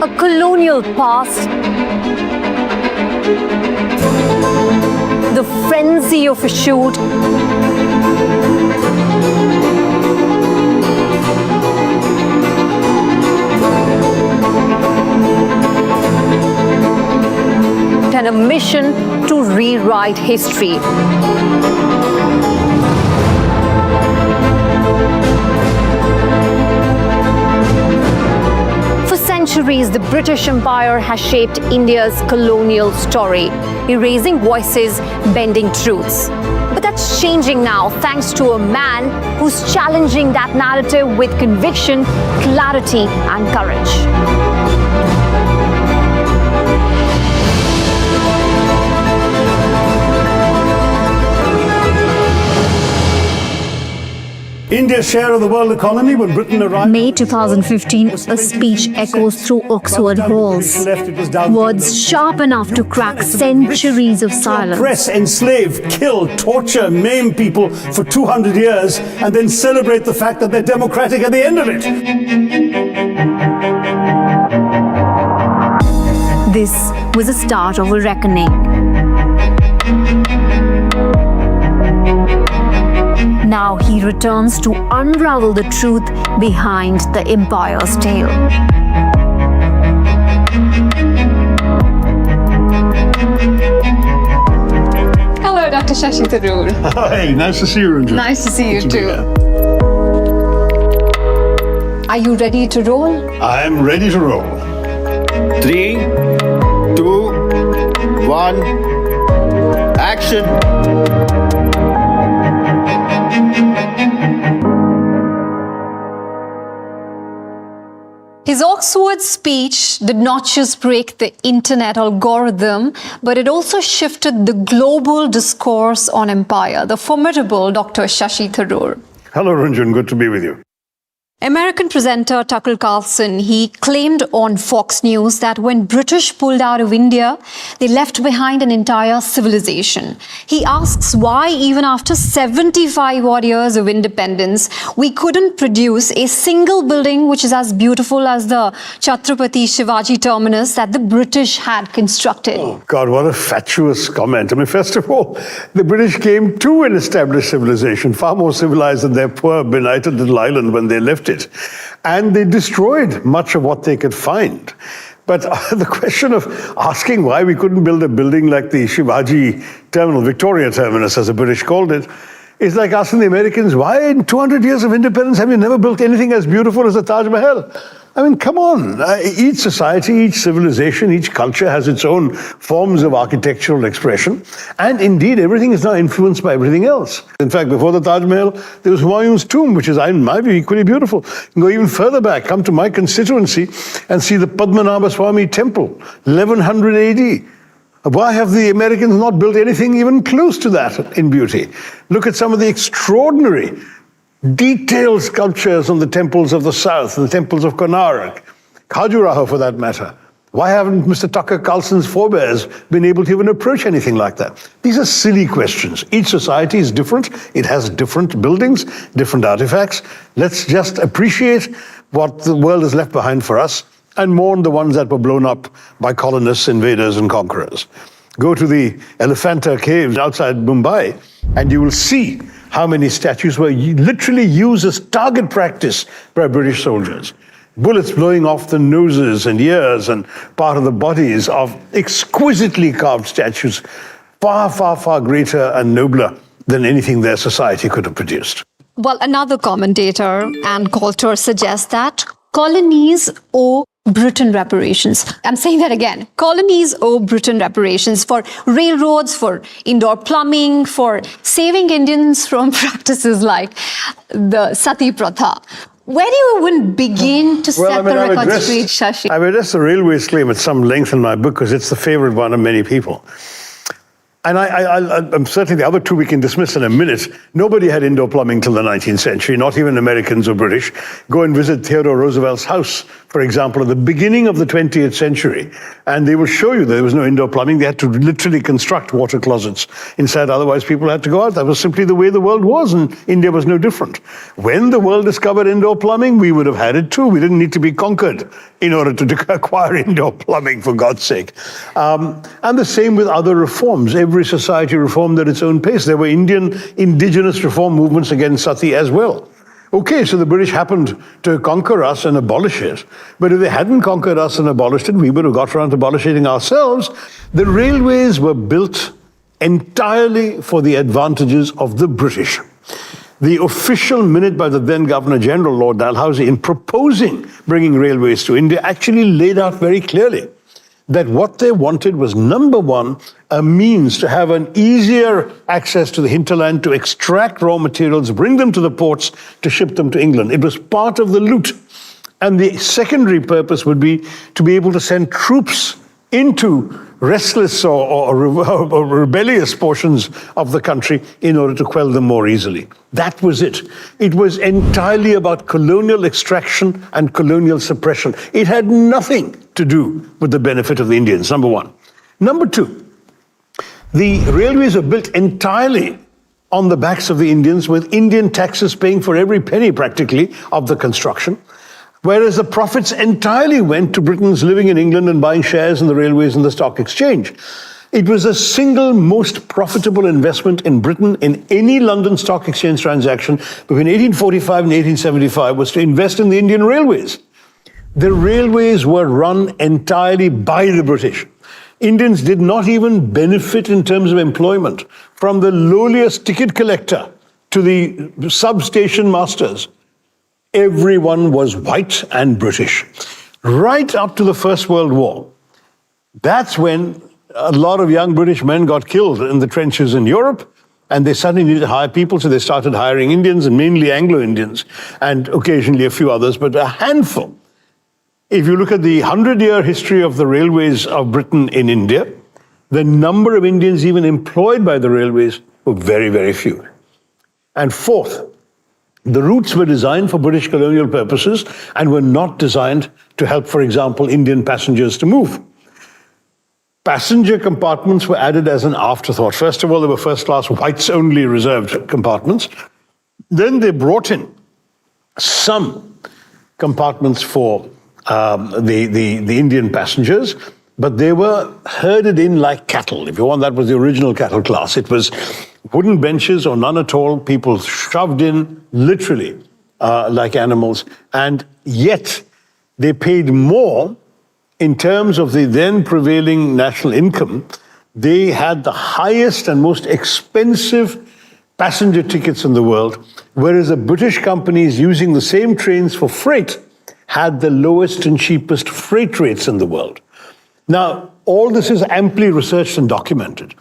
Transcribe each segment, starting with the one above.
a colonial past, the frenzy of a shoot, and a mission to rewrite history. For centuries, the British Empire has shaped India's colonial story, erasing voices, bending truths. But that's changing now, thanks to a man who's challenging that narrative with conviction, clarity, and courage. India's share of the world economy when Britain arrived. May 2015, a speech echoes through Oxford halls. Words sharp enough to crack centuries of silence. Oppress, enslave, kill, torture, maim people for 200 years and then celebrate the fact that they're democratic at the end of it. This was the start of a reckoning. Now he returns to unravel the truth behind the empire's tale. Hello, Dr. Shashi Tharoor. Hey, nice to see you, Ranjan. Nice to see you too. Are you ready to roll? I am ready to roll. 3, 2, 1, action! His Oxford speech did not just break the internet algorithm, but it also shifted the global discourse on empire. The formidable Dr. Shashi Tharoor. Hello, Ranjan. Good to be with you. American presenter Tucker Carlson, he claimed on Fox News that when British pulled out of India, they left behind an entire civilization. He asks why even after 75 odd years of independence, we couldn't produce a single building which is as beautiful as the Chhatrapati Shivaji terminus that the British had constructed. Oh, God, what a fatuous comment. I mean, first of all, the British came to an established civilization, far more civilized than their poor, benighted little island when they left it. And they destroyed much of what they could find. But the question of asking why we couldn't build a building like the Shivaji terminal, Victoria terminus, as the British called it, is like asking the Americans, why in 200 years of independence have you never built anything as beautiful as the Taj Mahal? I mean, come on. Each society, each civilization, each culture has its own forms of architectural expression. And indeed, everything is now influenced by everything else. In fact, before the Taj Mahal, there was Humayun's tomb, which is, in my view, equally beautiful. You can go even further back, come to my constituency and see the Padmanabha Swami temple, 1100 AD. Why have the Americans not built anything even close to that in beauty? Look at some of the extraordinary detailed sculptures on the temples of the south, the temples of Konark, Khajuraho for that matter. Why haven't Mr. Tucker Carlson's forebears been able to even approach anything like that? These are silly questions. Each society is different. It has different buildings, different artifacts. Let's just appreciate what the world has left behind for us and mourn the ones that were blown up by colonists, invaders, and conquerors. Go to the Elephanta caves outside Mumbai, and you will see how many statues were literally used as target practice by British soldiers. Bullets blowing off the noses and ears and part of the bodies of exquisitely carved statues, far, far, far greater and nobler than anything their society could have produced. Well, another commentator and culture suggests that colonies owe Britain reparations. I'm saying that again. Colonies owe Britain reparations for railroads, for indoor plumbing, for saving Indians from practices like the Sati Pratha. Where do you even begin to set the record straight, Shashi? I've addressed the railways claim at some length in my book because it's the favorite one of many people. And I'm certainly the other two we can dismiss in a minute. Nobody had indoor plumbing till the 19th century, not even Americans or British. Go and visit Theodore Roosevelt's house, for example, at the beginning of the 20th century, and they will show you there was no indoor plumbing. They had to literally construct water closets inside, otherwise people had to go out. That was simply the way the world was, and India was no different. When the world discovered indoor plumbing, we would have had it too. We didn't need to be conquered in order to acquire indoor plumbing, for God's sake. And the same with other reforms. Every society reformed at its own pace. There were indigenous reform movements against sati as well. Okay, so the British happened to conquer us and abolish it. But if they hadn't conquered us and abolished it, we would have got around to abolishing it ourselves. The railways were built entirely for the advantages of the British. The official minute by the then Governor General, Lord Dalhousie, in proposing bringing railways to India, actually laid out very clearly that what they wanted was, number one, a means to have an easier access to the hinterland, to extract raw materials, bring them to the ports, to ship them to England. It was part of the loot. And the secondary purpose would be to be able to send troops into restless or rebellious portions of the country in order to quell them more easily. That was it. It was entirely about colonial extraction and colonial suppression. It had nothing to do with the benefit of the Indians, number one. Number two, the railways are built entirely on the backs of the Indians, with Indian taxes paying for every penny practically of the construction. Whereas the profits entirely went to Britons living in England and buying shares in the railways and the stock exchange. It was the single most profitable investment in Britain in any London Stock Exchange transaction between 1845 and 1875 was to invest in the Indian railways. The railways were run entirely by the British. Indians did not even benefit in terms of employment, from the lowliest ticket collector to the substation masters. Everyone was white and British, right up to the First World War. That's when a lot of young British men got killed in the trenches in Europe, and they suddenly needed to hire people, so they started hiring Indians, and mainly Anglo-Indians, and occasionally a few others, but a handful. If you look at the 100-year history of the railways of Britain in India, the number of Indians even employed by the railways were very, very few. And fourth, the routes were designed for British colonial purposes and were not designed to help, for example, Indian passengers to move. Passenger compartments were added as an afterthought. First of all, they were first-class whites-only reserved compartments. Then they brought in some compartments for the Indian passengers, but they were herded in like cattle. If you want, that was the original cattle class. It was wooden benches or none at all, people shoved in literally like animals, and yet they paid more in terms of the then prevailing national income. They had the highest and most expensive passenger tickets in the world, whereas the British companies using the same trains for freight had the lowest and cheapest freight rates in the world. Now, all this is amply researched and documented.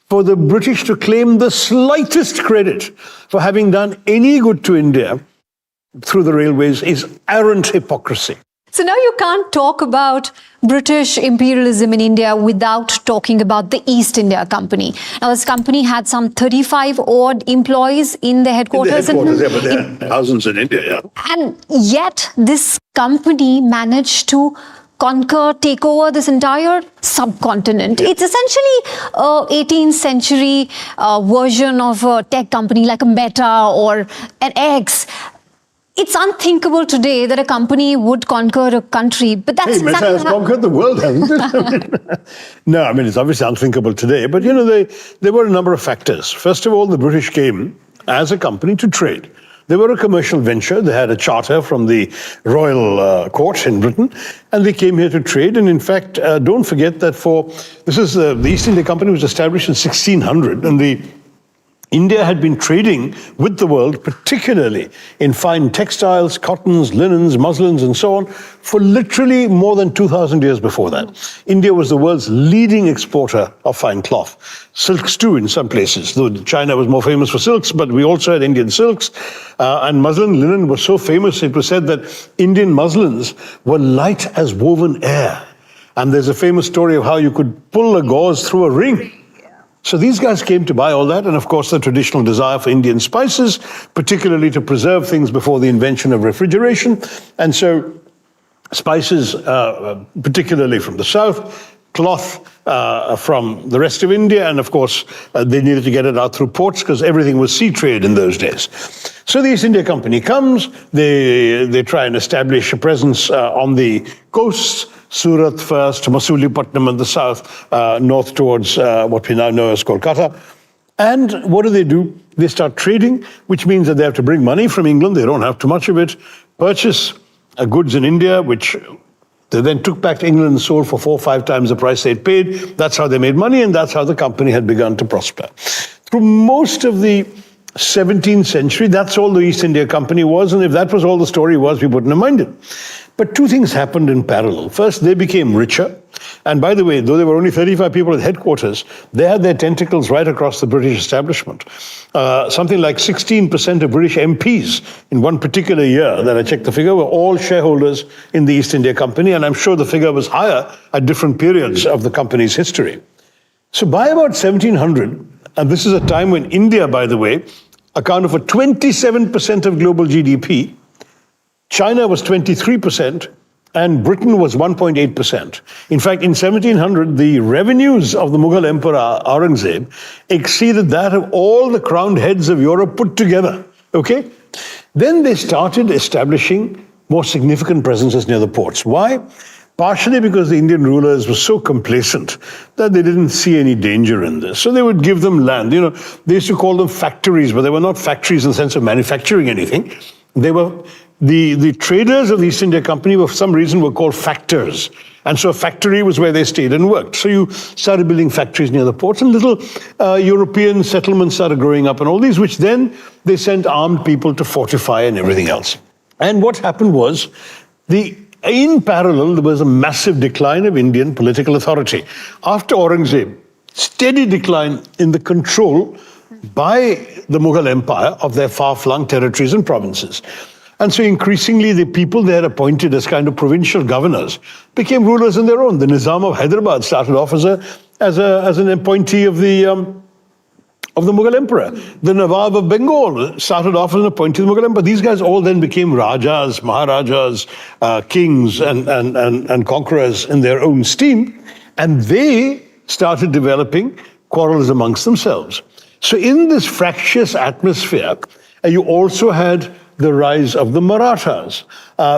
For the British to claim the slightest credit for having done any good to India through the railways is arrant hypocrisy. So now you can't talk about British imperialism in India without talking about the East India Company. Now, this company had some 35 odd employees in the headquarters. But there are thousands in India, yeah. And yet this company managed to take over this entire subcontinent. Yeah. It's essentially a 18th century version of a tech company like a Meta or an X. It's unthinkable today that a company would conquer a country, but that's Meta has conquered the world, hasn't it? No, I mean, it's obviously unthinkable today, but there were a number of factors. First of all, the British came as a company to trade. They were a commercial venture. They had a charter from the royal court in Britain, and they came here to trade. And in fact, don't forget that the East India Company was established in 1600, and India had been trading with the world, particularly in fine textiles, cottons, linens, muslins, and so on, for literally more than 2,000 years before that. India was the world's leading exporter of fine cloth. Silks too, in some places. Though China was more famous for silks, but we also had Indian silks. And muslin, linen was so famous, it was said that Indian muslins were light as woven air. And there's a famous story of how you could pull a gauze through a ring. So these guys came to buy all that, and of course the traditional desire for Indian spices, particularly to preserve things before the invention of refrigeration. And so spices, particularly from the south, cloth from the rest of India, and of course they needed to get it out through ports because everything was sea trade in those days. So the East India Company comes, they try and establish a presence on the coasts, Surat first, Masulipatam in the south, north towards what we now know as Kolkata. And what do? They start trading, which means that they have to bring money from England. They don't have too much of it. Purchase goods in India, which they then took back to England and sold for 4 or 5 times the price they'd paid. That's how they made money, and that's how the company had begun to prosper. Through most of the 17th century, that's all the East India Company was, and if that was all the story was, we wouldn't have minded. But 2 things happened in parallel. First, they became richer. And by the way, though there were only 35 people at headquarters, they had their tentacles right across the British establishment. Something like 16% of British MPs in one particular year that I checked the figure were all shareholders in the East India Company, and I'm sure the figure was higher at different periods of the company's history. So by about 1700, and this is a time when India, by the way, accounted for 27% of global GDP, China was 23%, and Britain was 1.8%. In fact, in 1700, the revenues of the Mughal Emperor Aurangzeb exceeded that of all the crowned heads of Europe put together, okay? Then they started establishing more significant presences near the ports. Why? Partially because the Indian rulers were so complacent that they didn't see any danger in this. So they would give them land. You know, they used to call them factories, but they were not factories in the sense of manufacturing anything. They were the traders of the East India Company, for some reason, were called factors. And so a factory was where they stayed and worked. So you started building factories near the ports, and little European settlements started growing up and all these, which then they sent armed people to fortify and everything else. And what happened was, in parallel, there was a massive decline of Indian political authority. After Aurangzeb, steady decline in the control by the Mughal Empire of their far-flung territories and provinces. And so increasingly the people they had appointed as kind of provincial governors became rulers on their own. The Nizam of Hyderabad started off as an appointee of the Mughal Emperor. The Nawab of Bengal started off as an appointee of the Mughal Emperor. These guys all then became Rajas, Maharajas, kings and conquerors in their own steam. And they started developing quarrels amongst themselves. So in this fractious atmosphere, you also had the rise of the Marathas,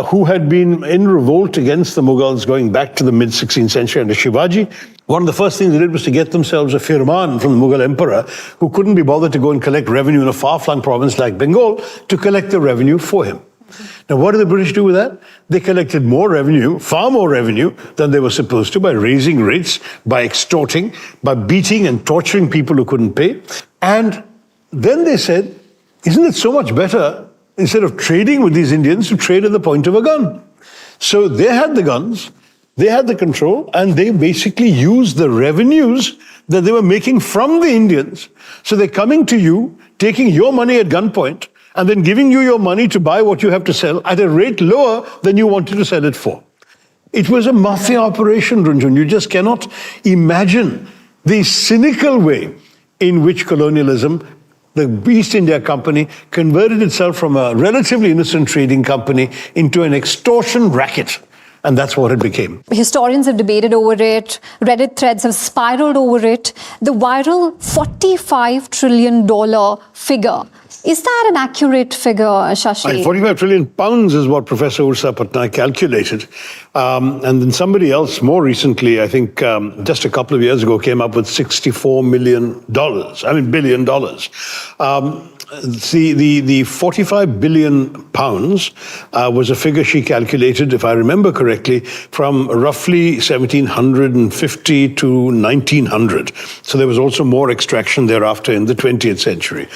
who had been in revolt against the Mughals going back to the mid-16th century under Shivaji. One of the first things they did was to get themselves a firman from the Mughal emperor, who couldn't be bothered to go and collect revenue in a far-flung province like Bengal, to collect the revenue for him. Now, what did the British do with that? They collected more revenue, far more revenue than they were supposed to, by raising rates, by extorting, by beating and torturing people who couldn't pay. And then they said, isn't it so much better, instead of trading with these Indians, to trade at the point of a gun? So they had the guns, they had the control, and they basically used the revenues that they were making from the Indians. So they're coming to you, taking your money at gunpoint, and then giving you your money to buy what you have to sell at a rate lower than you wanted to sell it for. It was a mafia operation, Runjun. You just cannot imagine the cynical way in which colonialism, the East India Company, converted itself from a relatively innocent trading company into an extortion racket. And that's what it became. Historians have debated over it. Reddit threads have spiraled over it. The viral $45 trillion figure. Is that an accurate figure, Shashi? 45 trillion pounds is what Professor Ursa Patnaik calculated. And then somebody else more recently, I think just a couple of years ago, came up with $64 billion. The 45 billion pounds was a figure she calculated, if I remember correctly, from roughly 1750 to 1900. So there was also more extraction thereafter in the 20th century.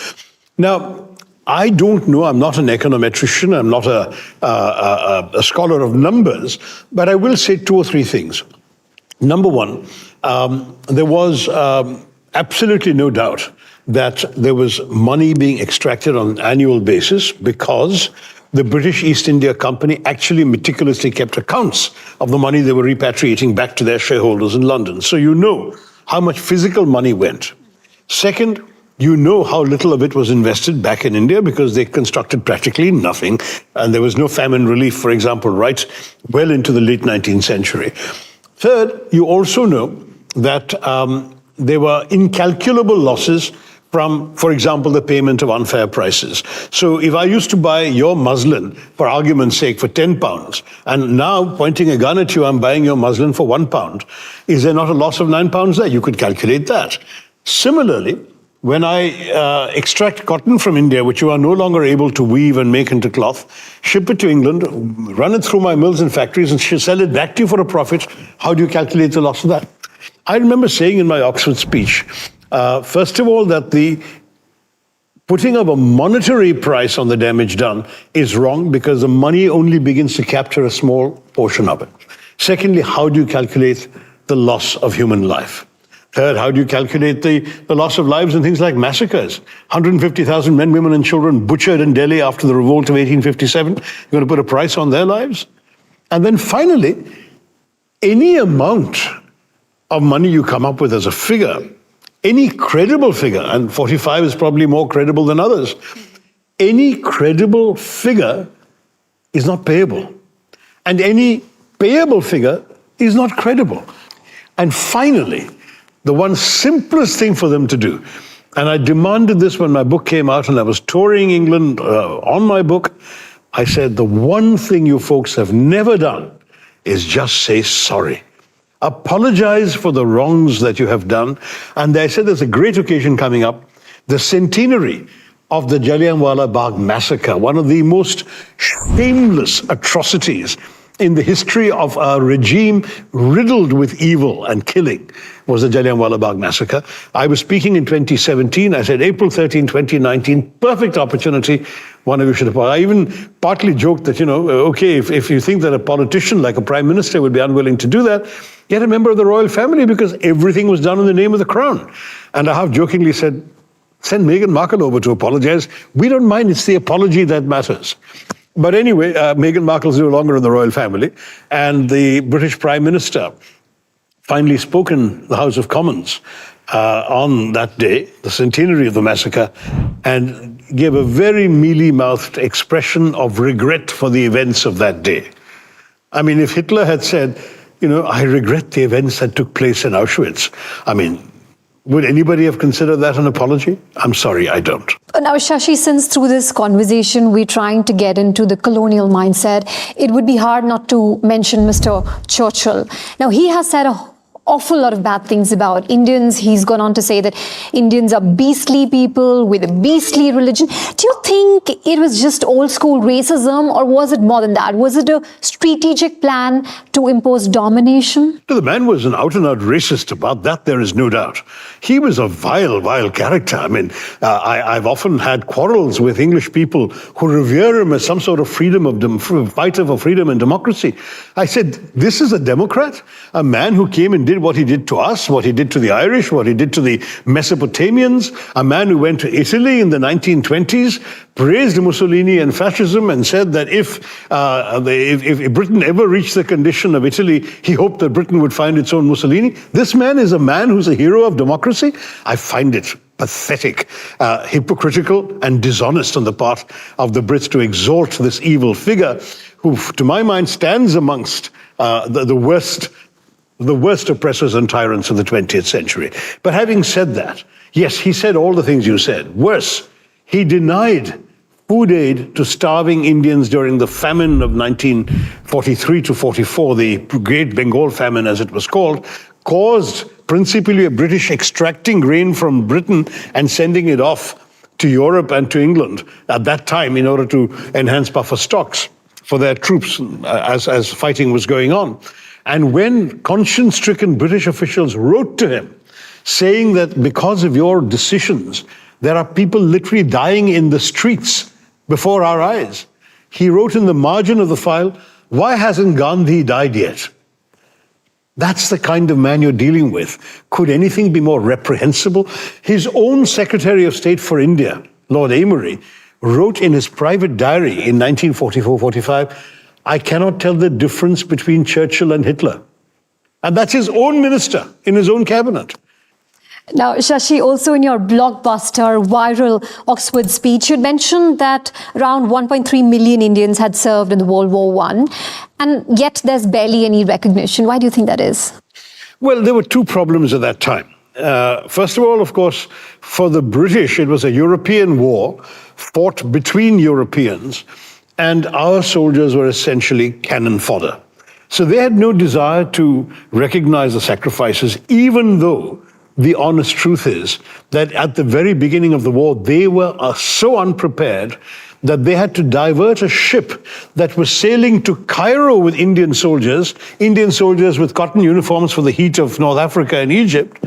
Now, I don't know, I'm not an econometrician, I'm not a scholar of numbers, but I will say 2 or 3 things. Number one, there was absolutely no doubt that there was money being extracted on an annual basis because the British East India Company actually meticulously kept accounts of the money they were repatriating back to their shareholders in London. So you know how much physical money went. Second, you know how little of it was invested back in India because they constructed practically nothing. And there was no famine relief, for example, right well into the late 19th century. Third, you also know that there were incalculable losses from, for example, the payment of unfair prices. So if I used to buy your muslin, for argument's sake, for £10, and now pointing a gun at you, I'm buying your muslin for £1, is there not a loss of £9 there? You could calculate that. Similarly, when I extract cotton from India, which you are no longer able to weave and make into cloth, ship it to England, run it through my mills and factories, and sell it back to you for a profit, how do you calculate the loss of that? I remember saying in my Oxford speech, first of all, that the putting of a monetary price on the damage done is wrong because the money only begins to capture a small portion of it. Secondly, how do you calculate the loss of human life? Third, how do you calculate the loss of lives in things like massacres? 150,000 men, women, and children butchered in Delhi after the revolt of 1857. You're going to put a price on their lives? And then finally, any amount of money you come up with as a figure, any credible figure, and 45 is probably more credible than others, any credible figure is not payable. And any payable figure is not credible. And finally, the one simplest thing for them to do, and I demanded this when my book came out and I was touring England on my book, I said, the one thing you folks have never done is just say sorry. Apologize for the wrongs that you have done. And I said there's a great occasion coming up, the centenary of the Jallianwala Bagh massacre, one of the most shameless atrocities in the history of a regime riddled with evil and killing, was the Jallianwala Bagh massacre. I was speaking in 2017. I said, April 13, 2019, perfect opportunity. One of you should have. I even partly joked that, okay, if you think that a politician like a prime minister would be unwilling to do that, get a member of the royal family because everything was done in the name of the crown. And I half jokingly said, send Meghan Markle over to apologize. We don't mind. It's the apology that matters. But anyway, Meghan Markle's no longer in the royal family, and the British Prime Minister finally spoke in the House of Commons on that day, the centenary of the massacre, and gave a very mealy-mouthed expression of regret for the events of that day. I mean, if Hitler had said, I regret the events that took place in Auschwitz, would anybody have considered that an apology? I'm sorry, I don't. Now, Shashi, since through this conversation we're trying to get into the colonial mindset, it would be hard not to mention Mr. Churchill. Now, he has said an awful lot of bad things about Indians. He's gone on to say that Indians are beastly people with a beastly religion. Do you think it was just old school racism, or was it more than that? Was it a strategic plan to impose domination? The man was an out-and-out racist. About that, there is no doubt. He was a vile, vile character. I've often had quarrels with English people who revere him as some sort of fighter for freedom and democracy. I said, this is a Democrat? A man who came and did what he did to us, what he did to the Irish, what he did to the Mesopotamians, a man who went to Italy in the 1920s, praised Mussolini and fascism, and said that if Britain ever reached the condition of Italy, he hoped that Britain would find its own Mussolini. This man is a man who's a hero of democracy. I find it pathetic, hypocritical and dishonest on the part of the Brits to exalt this evil figure who, to my mind, stands amongst the worst oppressors and tyrants of the 20th century. But having said that, yes, he said all the things you said. Worse, he denied food aid to starving Indians during the famine of 1943 to 44, the Great Bengal Famine, as it was called, caused principally a British extracting grain from Britain and sending it off to Europe and to England at that time in order to enhance buffer stocks for their troops as fighting was going on. And when conscience-stricken British officials wrote to him saying that because of your decisions, there are people literally dying in the streets before our eyes, he wrote in the margin of the file, why hasn't Gandhi died yet? That's the kind of man you're dealing with. Could anything be more reprehensible? His own Secretary of State for India, Lord Amory, wrote in his private diary in 1944-45, I cannot tell the difference between Churchill and Hitler. And that's his own minister in his own cabinet. Now, Shashi, also in your blockbuster, viral Oxford speech, you mentioned that around 1.3 million Indians had served in the World War I, and yet there's barely any recognition. Why do you think that is? Well, there were two problems at that time. First of all, of course, for the British, it was a European war fought between Europeans, and our soldiers were essentially cannon fodder. So they had no desire to recognize the sacrifices, even though the honest truth is that at the very beginning of the war, they were so unprepared that they had to divert a ship that was sailing to Cairo with Indian soldiers with cotton uniforms for the heat of North Africa and Egypt,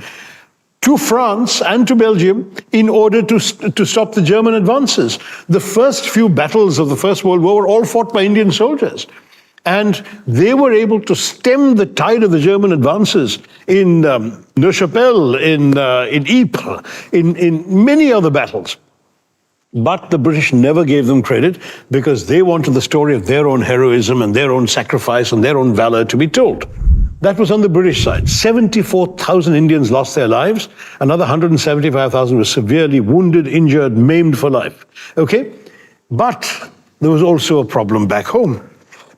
to France and to Belgium in order to stop the German advances. The first few battles of the First World War were all fought by Indian soldiers. And they were able to stem the tide of the German advances in Neuchâtel, in Ypres, in many other battles. But the British never gave them credit because they wanted the story of their own heroism and their own sacrifice and their own valor to be told. That was on the British side. 74,000 Indians lost their lives. Another 175,000 were severely wounded, injured, maimed for life. Okay? But there was also a problem back home.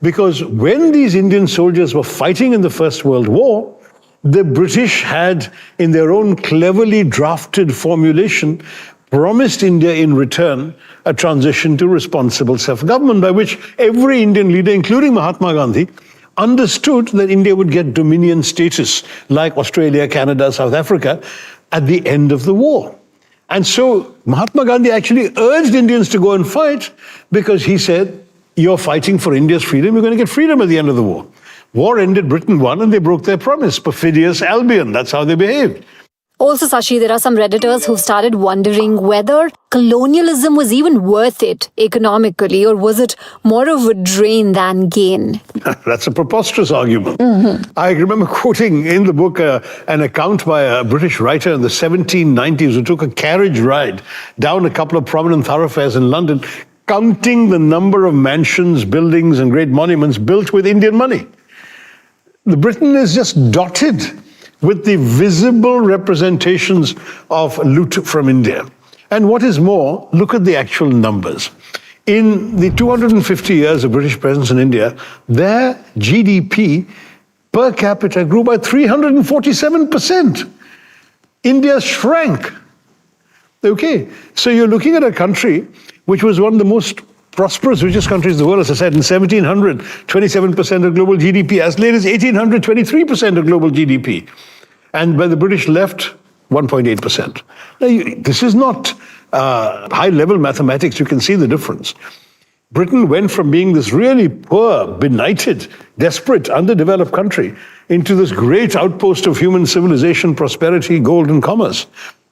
Because when these Indian soldiers were fighting in the First World War, the British had, in their own cleverly drafted formulation, promised India in return a transition to responsible self-government, by which every Indian leader, including Mahatma Gandhi, understood that India would get dominion status like Australia, Canada, South Africa at the end of the war. And so Mahatma Gandhi actually urged Indians to go and fight because he said, you're fighting for India's freedom, you're going to get freedom at the end of the war. War ended, Britain won, and they broke their promise. Perfidious Albion, that's how they behaved. Also, Shashi, there are some Redditors who've started wondering whether colonialism was even worth it economically, or was it more of a drain than gain? That's a preposterous argument. I remember quoting in the book an account by a British writer in the 1790s who took a carriage ride down a couple of prominent thoroughfares in London, counting the number of mansions, buildings, and great monuments built with Indian money. Britain is just dotted with the visible representations of loot from India. And what is more, look at the actual numbers. In the 250 years of British presence in India, their GDP per capita grew by 347%. India shrank. Okay, so you're looking at a country which was one of the most prosperous, richest countries in the world, as I said, in 1700, 27% of global GDP. As late as 1800, 23% of global GDP. And when the British left, 1.8%. Now, this is not high-level mathematics. You can see the difference. Britain went from being this really poor, benighted, desperate, underdeveloped country into this great outpost of human civilization, prosperity, gold, and commerce.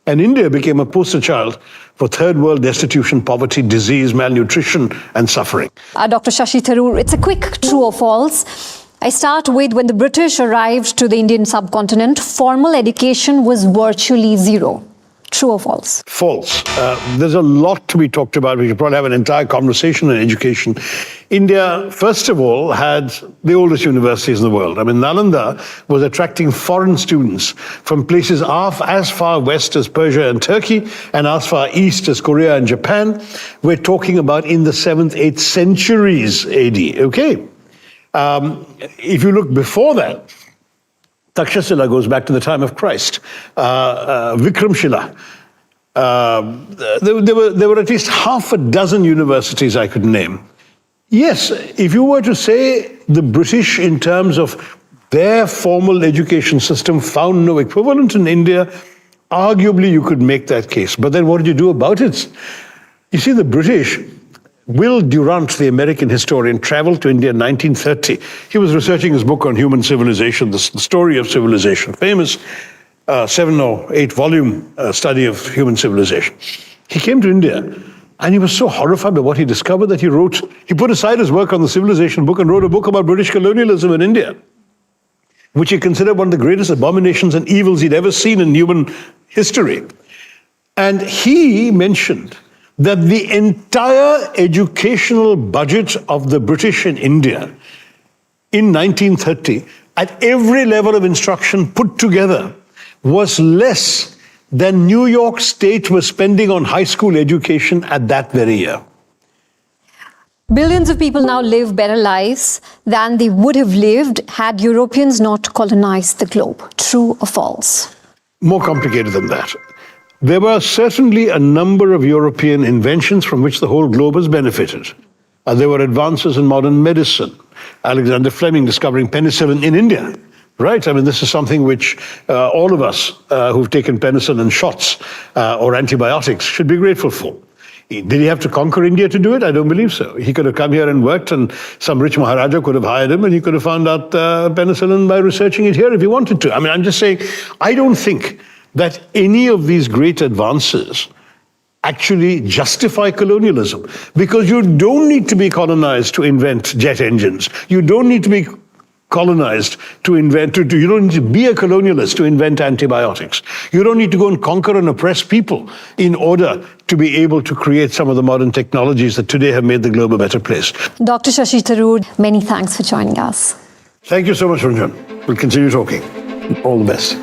And India became a poster child for third world destitution, poverty, disease, malnutrition, and suffering. Dr. Shashi Tharoor, it's a quick true or false. I start with when the British arrived to the Indian subcontinent, formal education was virtually zero. True or false? False. There's a lot to be talked about. We should probably have an entire conversation on education. India, first of all, had the oldest universities in the world. I mean, Nalanda was attracting foreign students from places as far west as Persia and Turkey and as far east as Korea and Japan. We're talking about in the 7th, 8th centuries AD, okay? If you look before that, Takshashila goes back to the time of Christ. Vikramshila. There were at least half a dozen universities I could name. Yes, if you were to say the British, in terms of their formal education system, found no equivalent in India, arguably you could make that case. But then what did you do about it? You see, the British, Will Durant, the American historian, traveled to India in 1930. He was researching his book on human civilization, the story of civilization, famous 7 or 8 volume study of human civilization. He came to India and he was so horrified by what he discovered that he put aside his work on the civilization book and wrote a book about British colonialism in India, which he considered one of the greatest abominations and evils he'd ever seen in human history. And he mentioned that the entire educational budget of the British in India in 1930, at every level of instruction put together, was less than New York State was spending on high school education at that very year. Billions of people now live better lives than they would have lived had Europeans not colonized the globe. True or false? More complicated than that. There were certainly a number of European inventions from which the whole globe has benefited. There were advances in modern medicine. Alexander Fleming discovering penicillin in India. Right? I mean, this is something which all of us who've taken penicillin shots or antibiotics should be grateful for. Did he have to conquer India to do it? I don't believe so. He could have come here and worked, and some rich Maharaja could have hired him, and he could have found out penicillin by researching it here if he wanted to. I mean, I'm just saying, I don't think that any of these great advances actually justify colonialism, because you don't need to be colonized to invent jet engines. You don't need to be colonized to invent, you don't need to be a colonialist to invent antibiotics. You don't need to go and conquer and oppress people in order to be able to create some of the modern technologies that today have made the globe a better place. Dr. Shashi Tharoor, many thanks for joining us. Thank you so much, Ranjan. We'll continue talking. All the best.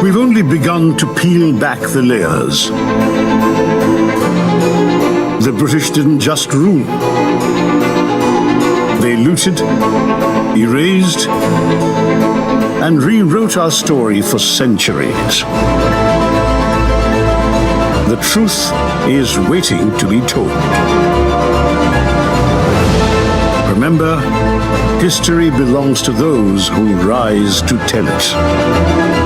We've only begun to peel back the layers. The British didn't just rule. They looted, erased, and rewrote our story for centuries. The truth is waiting to be told. Remember, history belongs to those who rise to tell it.